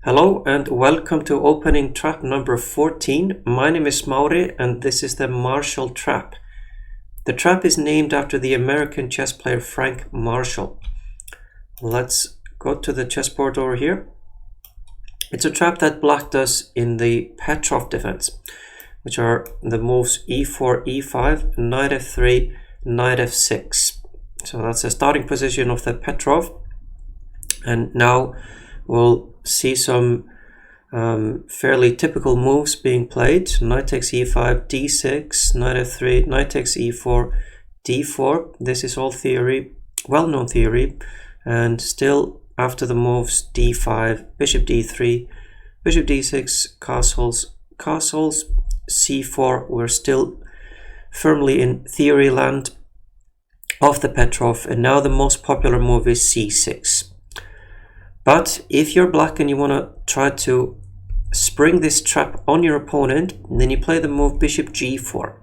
Hello and welcome to opening trap number 14. My name is Mauri and this is the Marshall trap. The trap is named after the American chess player Frank Marshall. Let's go to the chessboard over here. It's a trap that black does in the Petroff Defence, which are the moves e4, e5, knight f3, knight f6. So that's the starting position of the Petroff. And now we'll see some fairly typical moves being played. Knight takes e5, d6, knight f3, knight takes e4, d4. This is all theory, well-known theory, and still after the moves d5, bishop d3, bishop d6, castles, castles, c4. We're still firmly in theory land of the Petroff, and now the most popular move is c6. But if you're black and you want to try to spring this trap on your opponent, then you play the move bishop g4.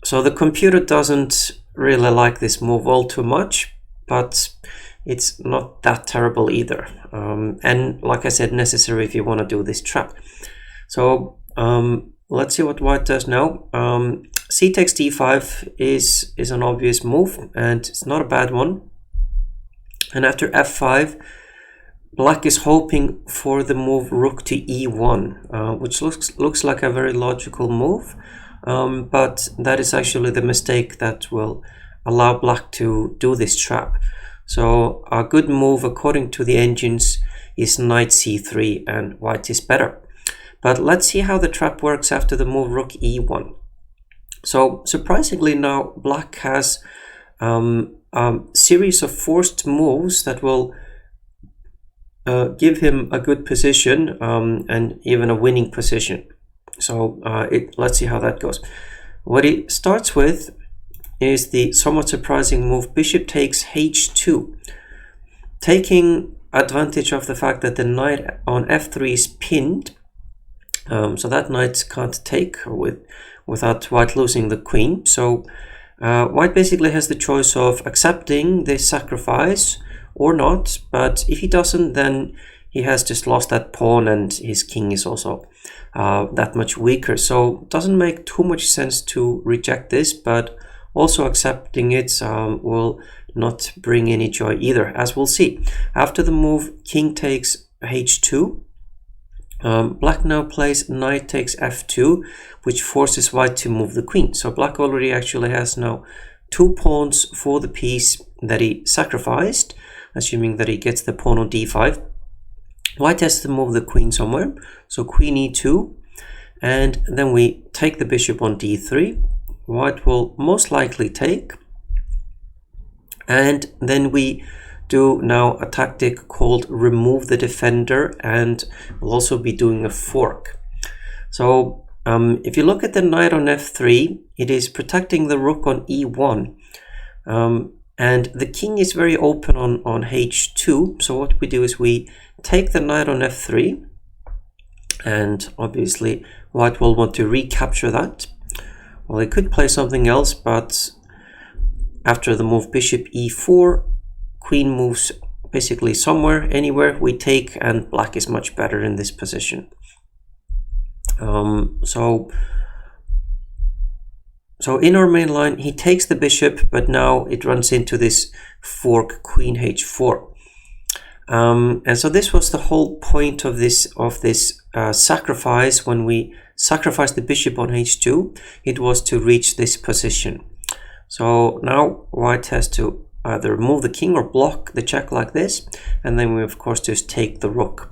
So the computer doesn't really like this move all too much, but it's not that terrible either. And like I said, necessary if you want to do this trap. So let's see what white does now. C takes d5 is an obvious move, and it's not a bad one. And after f5, black is hoping for the move rook to e1, which looks like a very logical move, but that is actually the mistake that will allow black to do this trap. So a good move according to the engines is knight c3, and white is better. But let's see how the trap works after the move rook e1. So surprisingly now black has series of forced moves that will give him a good position and even a winning position. So let's see how that goes. What he starts with is the somewhat surprising move bishop takes h2, taking advantage of the fact that the knight on f3 is pinned, so that knight can't take without white losing the queen. So white basically has the choice of accepting this sacrifice or not, but if he doesn't, then he has just lost that pawn and his king is also that much weaker. So it doesn't make too much sense to reject this, but also accepting it will not bring any joy either, as we'll see. After the move king takes h2, black now plays knight takes f2, which forces white to move the queen. So black already actually has now 2 pawns for the piece that he sacrificed, assuming that he gets the pawn on d5. White has to move the queen somewhere, so queen e2, and then we take the bishop on d3. White will most likely take, and then we do now a tactic called remove the defender, and we'll also be doing a fork. So if you look at the knight on f3, it is protecting the rook on e1, and the king is very open on h2. So what we do is we take the knight on f3, and obviously white will want to recapture that. Well, he could play something else, but after the move bishop e4, queen moves basically somewhere, anywhere, we take, and black is much better in this position. So in our main line, he takes the bishop, but now it runs into this fork queen h4. And so this was the whole point of this sacrifice. When we sacrificed the bishop on h2, it was to reach this position. So now white has to either move the king or block the check like this, and then we of course just take the rook.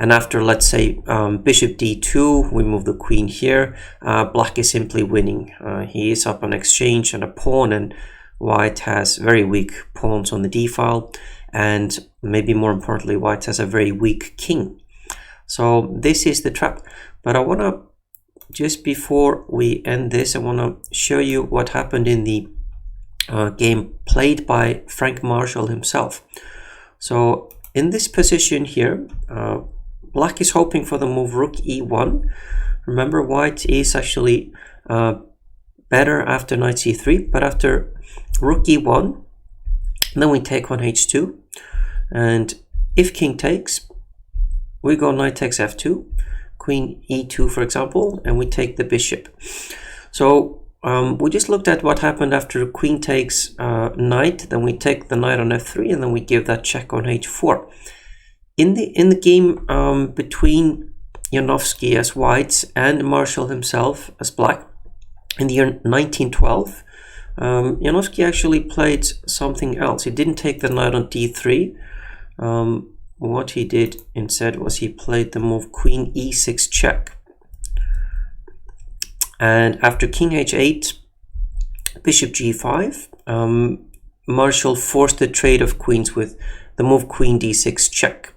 And after, let's say, bishop d2, we move the queen here. Black is simply winning. He is up on exchange and a pawn, and white has very weak pawns on the d file, and maybe more importantly, white has a very weak king. So this is the trap. But I want to, just before we end this, I want to show you what happened in the game played by Frank Marshall himself. So in this position here, black is hoping for the move rook e1. Remember, white is actually better after knight c3, but after rook e1, then we take on h2, and if king takes, we go knight takes f2, queen e2 for example, and we take the bishop. So we just looked at what happened after queen takes knight, then we take the knight on f3, and then we give that check on h4. In the game between Janowski as whites and Marshall himself as black in the year 1912, Janowski actually played something else. He didn't take the knight on d3. What he did instead was he played the move queen e6 check. And after king h8, bishop g5, Marshall forced the trade of queens with the move queen d6 check.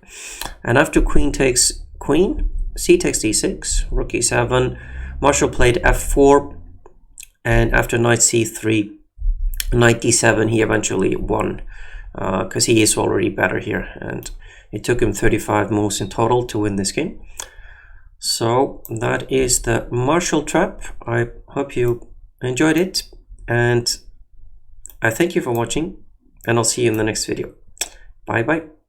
And after queen takes queen, c takes d6, rook e7, Marshall played f4, and after knight c3, knight d7, he eventually won, because he is already better here, and it took him 35 moves in total to win this game. So that is the Marshall trap. I hope you enjoyed it, and I thank you for watching, and I'll see you in the next video. Bye bye.